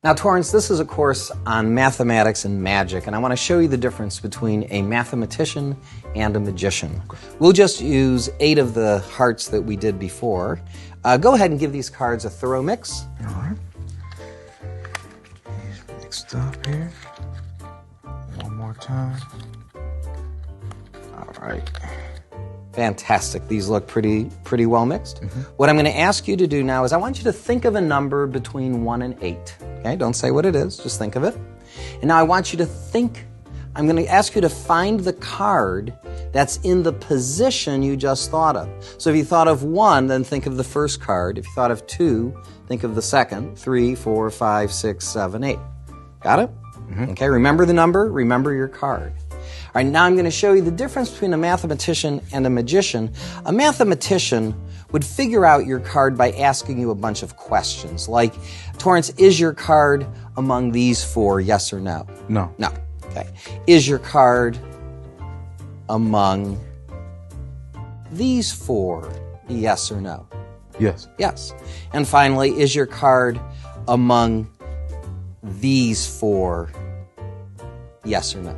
Now, Torrance, this is a course on mathematics and magic, and I want to show you the difference between a mathematician and a magician. We'll just use 8 of the hearts that we did before. Go ahead and give these cards a thorough mix. All right. Mixed up here. One more time. All right. Fantastic. These look pretty well mixed. What I'm going to ask you to do now is I want you to think of a number between 1 and 8. Okay, don't say what it is, just think of it. And now I want you to think, I'm going to ask you to find the card that's in the position you just thought of. So if you thought of 1, then think of the first card. If you thought of 2, think of the second. 3, 4, 5, 6, 7, 8. Got it? Okay, remember the number, remember your card. All right, now I'm going to show you the difference between a mathematician and a magician. A mathematician would figure out your card by asking you a bunch of questions, like, Torrance, is your card among these 4, yes or no? No. No. Okay. Is your card among these 4, yes or no? Yes. Yes. And finally, is your card among these 4, yes or no?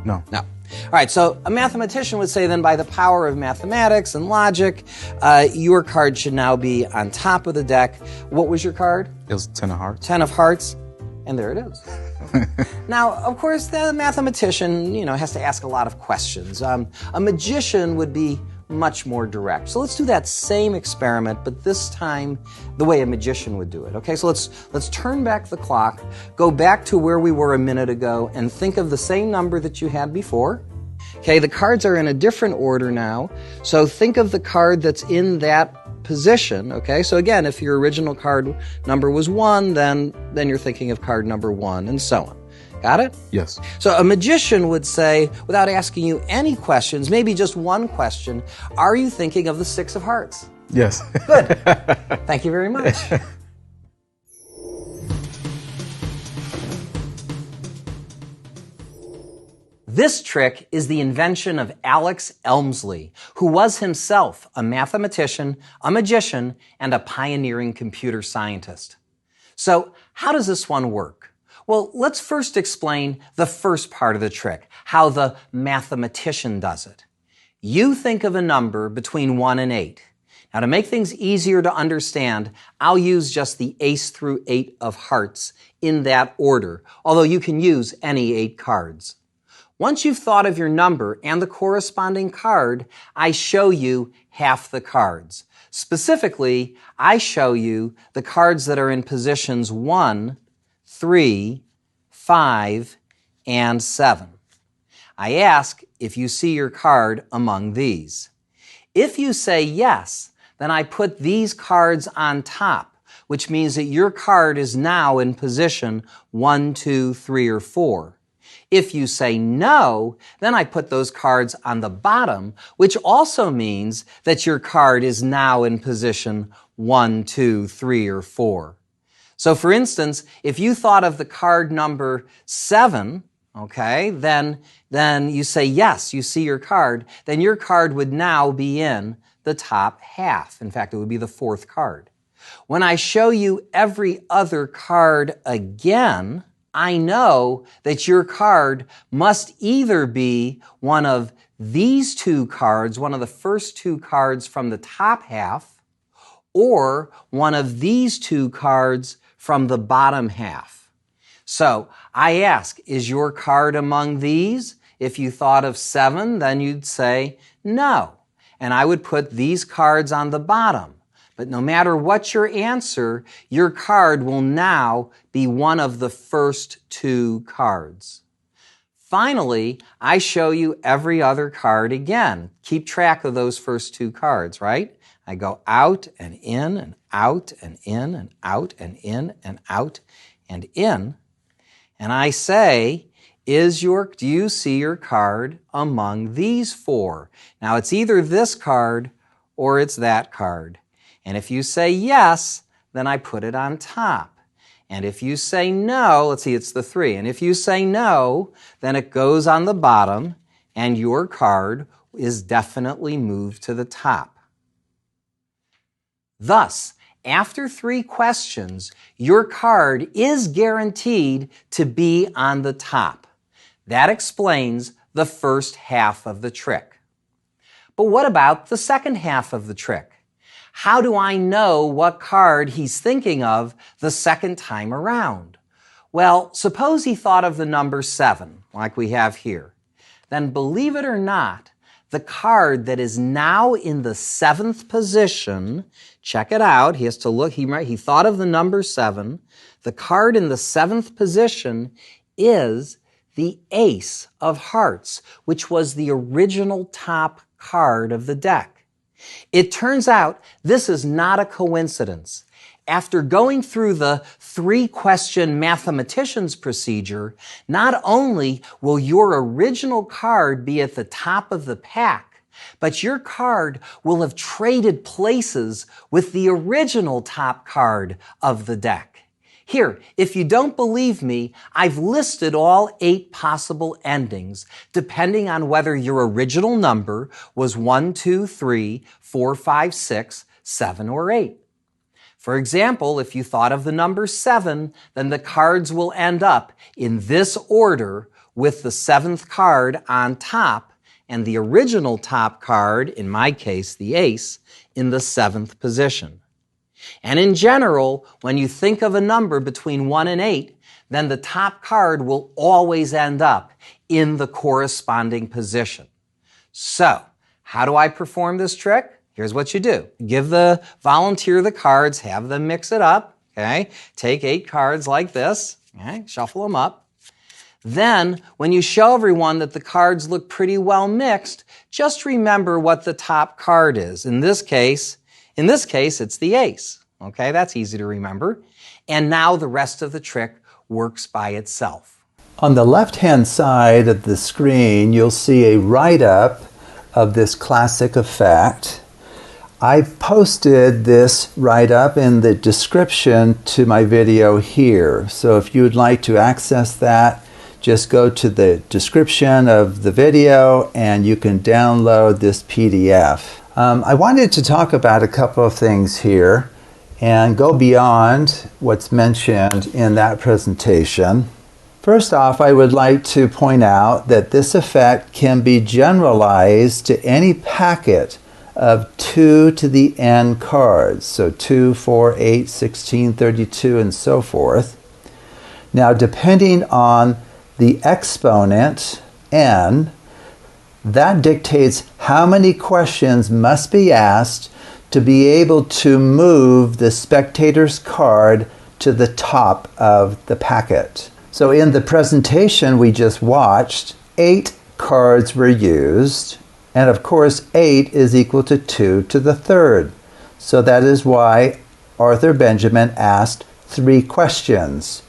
No. No. All right, so a mathematician would say then by the power of mathematics and logic, your card should now be on top of the deck. What was your card? It was 10 of hearts. 10 of hearts, and there it is. Now, of course, the mathematician, has to ask a lot of questions. A magician would be much more direct. So let's do that same experiment, but this time the way a magician would do it. Okay, so let's turn back the clock, go back to where we were a minute ago, and think of the same number that you had before. Okay, the cards are in a different order now, so think of the card that's in that position. Okay, so again, if your original card number was 1, then you're thinking of card number 1, and so on. Got it? Yes. So a magician would say, without asking you any questions, maybe just one question, are you thinking of the 6 of hearts? Yes. Good. Thank you very much. This trick is the invention of Alex Elmsley, who was himself a mathematician, a magician, and a pioneering computer scientist. So how does this one work? Well, let's first explain the first part of the trick, how the mathematician does it. You think of a number between 1 and 8. Now, to make things easier to understand, I'll use just the ace through 8 of hearts in that order, although you can use any 8 cards. Once you've thought of your number and the corresponding card, I show you half the cards. Specifically, I show you the cards that are in positions 1, 3, 5, and 7. I ask if you see your card among these. If you say yes, then I put these cards on top, which means that your card is now in position 1, 2, 3, or 4. If you say no, then I put those cards on the bottom, which also means that your card is now in position 1, 2, 3, or 4. So for instance, if you thought of the card number 7, okay, then you say yes, you see your card, then your card would now be in the top half. In fact, it would be the 4th card. When I show you every other card again, I know that your card must either be one of these 2 cards, one of the first 2 cards from the top half, or one of these 2 cards from the bottom half. So I ask, is your card among these? If you thought of 7, then you'd say no. And I would put these cards on the bottom. But no matter what your answer, your card will now be one of the first 2 cards. Finally, I show you every other card again. Keep track of those first 2 cards, right? I go out and in and out and in and out and in and out and in. And I say, do you see your card among these 4? Now it's either this card or it's that card. And if you say yes, then I put it on top. And if you say no, let's see, it's the 3. And if you say no, then it goes on the bottom and your card is definitely moved to the top. Thus, After 3 questions, your card is guaranteed to be on the top. That explains the first half of the trick. But what about the second half of the trick? How do I know what card he's thinking of the second time around? Well, suppose he thought of the number 7, like we have here. Then believe it or not, the card that is now in the 7th position, check it out, he has to look, he thought of the number 7. The card in the 7th position is the Ace of Hearts, which was the original top card of the deck. It turns out this is not a coincidence. After going through the 3-question Mathematicians procedure, not only will your original card be at the top of the pack, but your card will have traded places with the original top card of the deck. Here, if you don't believe me, I've listed all 8 possible endings, depending on whether your original number was 1, 2, 3, 4, 5, 6, 7, or 8. For example, if you thought of the number 7, then the cards will end up in this order with the 7th card on top and the original top card, in my case, the Ace, in the 7th position. And in general, when you think of a number between 1 and 8, then the top card will always end up in the corresponding position. So, how do I perform this trick? Here's what you do. Give the volunteer the cards, have them mix it up, okay? Take 8 cards like this, okay? Shuffle them up. Then, when you show everyone that the cards look pretty well mixed, just remember what the top card is. In this case, it's the Ace, okay? That's easy to remember. And now the rest of the trick works by itself. On the left-hand side of the screen, you'll see a write-up of this classic effect. I've posted this write-up in the description to my video here. So if you would like to access that, just go to the description of the video and you can download this PDF. I wanted to talk about a couple of things here and go beyond what's mentioned in that presentation. First off, I would like to point out that this effect can be generalized to any packet of 2 to the n cards, so 2, 4, 8, 16, 32, and so forth. Now, depending on the exponent, n, that dictates how many questions must be asked to be able to move the spectator's card to the top of the packet. So in the presentation we just watched, 8 cards were used, and of course 8 is equal to 2 to the third. So that is why Arthur Benjamin asked 3 questions.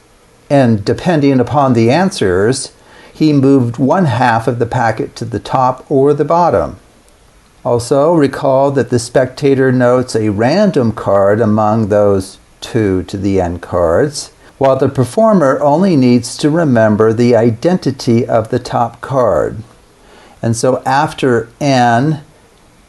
And depending upon the answers, he moved 1/2 of the packet to the top or the bottom. Also, recall that the spectator notes a random card among those 2 to the n cards, while the performer only needs to remember the identity of the top card. And so after n,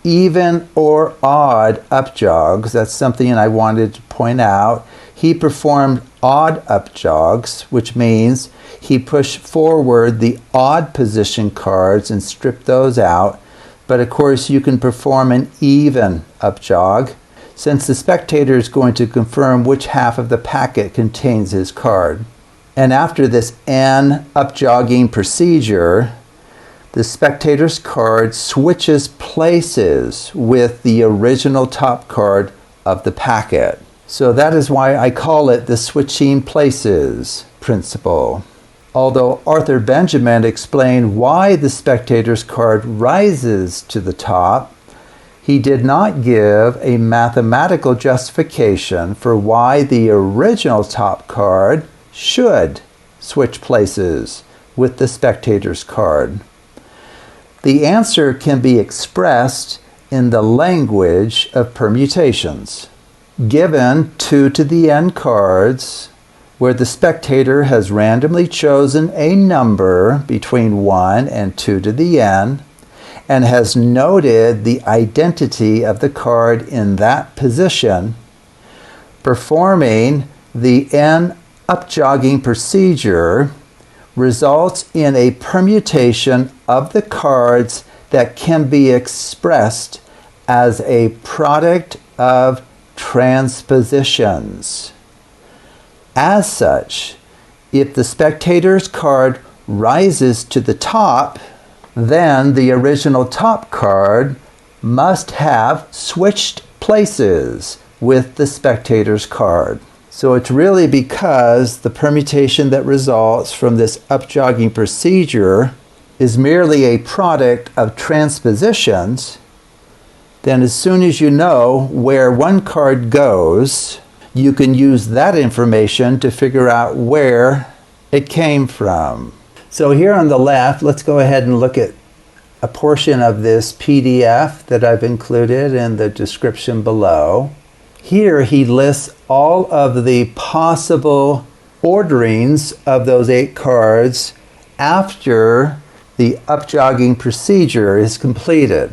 even or odd upjogs, that's something I wanted to point out, he performed odd upjogs, which means he pushed forward the odd position cards and stripped those out. But of course you can perform an even upjog, since the spectator is going to confirm which half of the packet contains his card. And after this n upjogging procedure, the spectator's card switches places with the original top card of the packet. So that is why I call it the switching places principle. Although Arthur Benjamin explained why the spectator's card rises to the top, he did not give a mathematical justification for why the original top card should switch places with the spectator's card. The answer can be expressed in the language of permutations. Given 2 to the n cards, where the spectator has randomly chosen a number between 1 and 2 to the n, and has noted the identity of the card in that position, Performing the N upjogging procedure results in a permutation of the cards that can be expressed as a product of transpositions. As such, if the spectator's card rises to the top, then the original top card must have switched places with the spectator's card. So it's really because the permutation that results from this upjogging procedure is merely a product of transpositions, then as soon as you know where one card goes, you can use that information to figure out where it came from. So here on the left, let's go ahead and look at a portion of this PDF that I've included in the description below. Here he lists all of the possible orderings of those 8 cards after the upjogging procedure is completed.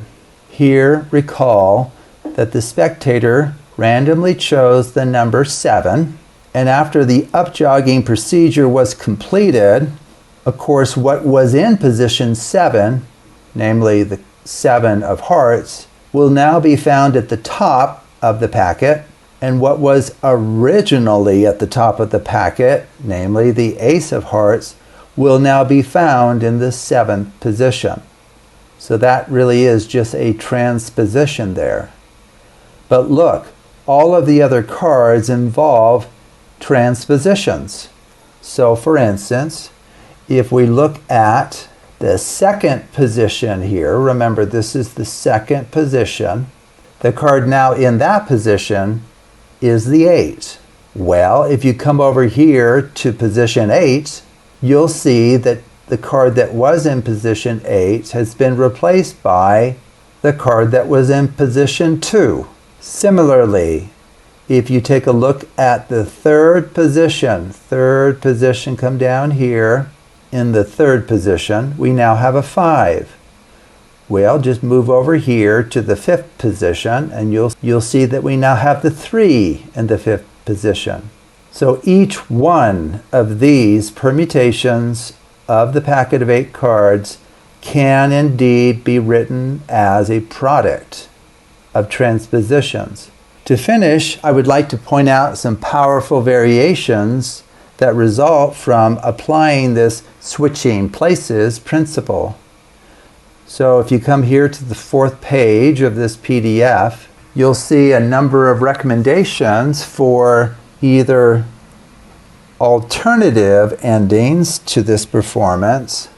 Here, recall that the spectator randomly chose the number 7, and after the upjogging procedure was completed, of course, what was in position 7, namely the 7 of hearts, will now be found at the top of the packet, and what was originally at the top of the packet, namely the ace of hearts, will now be found in the 7th position. So that really is just a transposition there. But look, all of the other cards involve transpositions. So for instance, if we look at the 2nd position here, remember this is the 2nd position, the card now in that position is the 8. Well, if you come over here to position 8, you'll see that the card that was in position 8 has been replaced by the card that was in position 2. Similarly, if you take a look at the 3rd position, come down here, in the 3rd position, we now have a 5. Well, just move over here to the 5th position and you'll see that we now have the 3 in the 5th position. So each one of these permutations of the packet of 8 cards can indeed be written as a product of transpositions. To finish, I would like to point out some powerful variations that result from applying this switching places principle. So if you come here to the 4th page of this PDF, you'll see a number of recommendations for either alternative endings to this performance,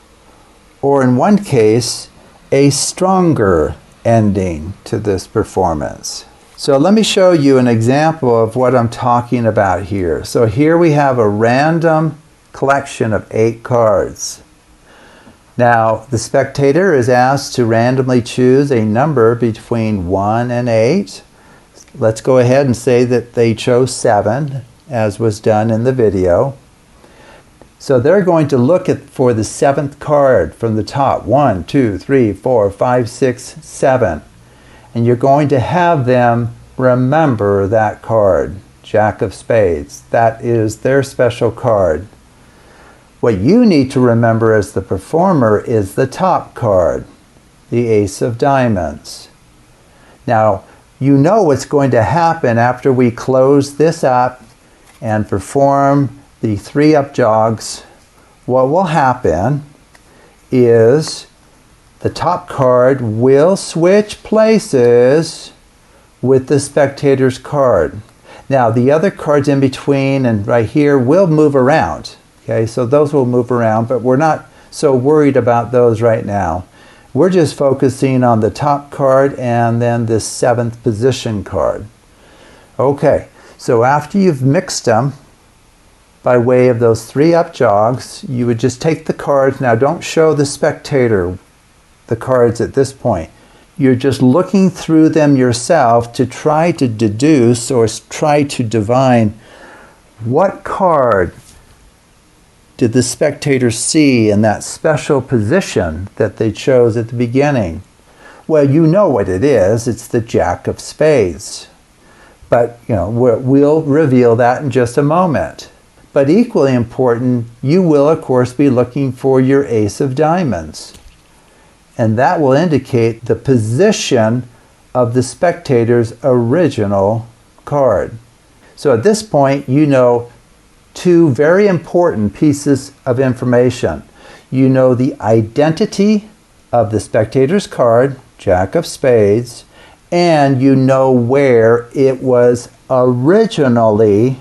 or in one case, a stronger ending to this performance. So let me show you an example of what I'm talking about here. So here we have a random collection of 8 cards. Now, the spectator is asked to randomly choose a number between 1 and 8. Let's go ahead and say that they chose 7, as was done in the video. So they're going to look for the 7th card from the top. 1, 2, 3, 4, 5, 6, 7. And you're going to have them remember that card, Jack of Spades. That is their special card. What you need to remember as the performer is the top card, the Ace of Diamonds. Now, you know what's going to happen after we close this up and perform the 3 upjogs. What will happen is the top card will switch places with the spectator's card. Now, the other cards in between and right here will move around. Okay, so those will move around, but we're not so worried about those right now. We're just focusing on the top card and then this 7th position card. Okay, so after you've mixed them by way of those 3 upjogs, you would just take the cards. Now, don't show the spectator the cards at this point. You're just looking through them yourself to try to deduce or try to divine what card did the spectator see in that special position that they chose at the beginning. Well, you know what it is. It's the Jack of Spades. But we'll reveal that in just a moment. But equally important, you will of course be looking for your ace of diamonds. And that will indicate the position of the spectator's original card. So at this point, you know two very important pieces of information. You know the identity of the spectator's card, Jack of Spades, and you know where it was originally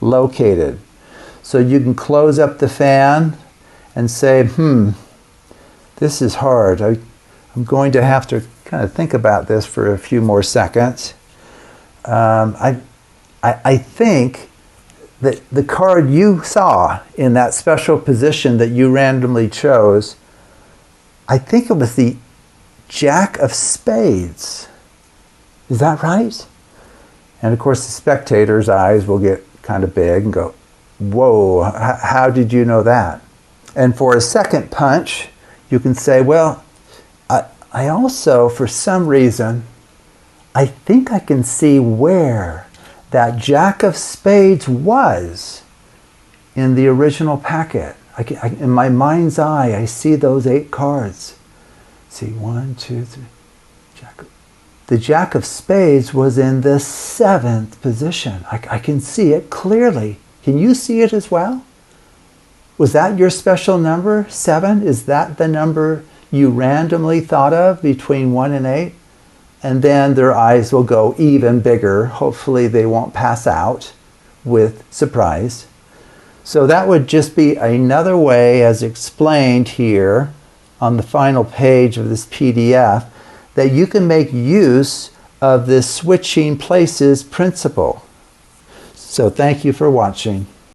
located. So you can close up the fan and say, this is hard. I'm going to have to kind of think about this for a few more seconds. I think that the card you saw in that special position that you randomly chose, I think it was the Jack of Spades. Is that right? And of course the spectator's eyes will get kind of big and go, whoa, how did you know that? And for a second punch, you can say, well, I also, for some reason, I think I can see where that Jack of Spades was in the original packet. In my mind's eye, I see those 8 cards. See, 1, 2, 3. The Jack of Spades was in the 7th position. I can see it clearly. Can you see it as well? Was that your special number, 7? Is that the number you randomly thought of between 1 and 8? And then their eyes will go even bigger. Hopefully they won't pass out with surprise. So that would just be another way, as explained here on the final page of this PDF, that you can make use of this switching places principle. So thank you for watching.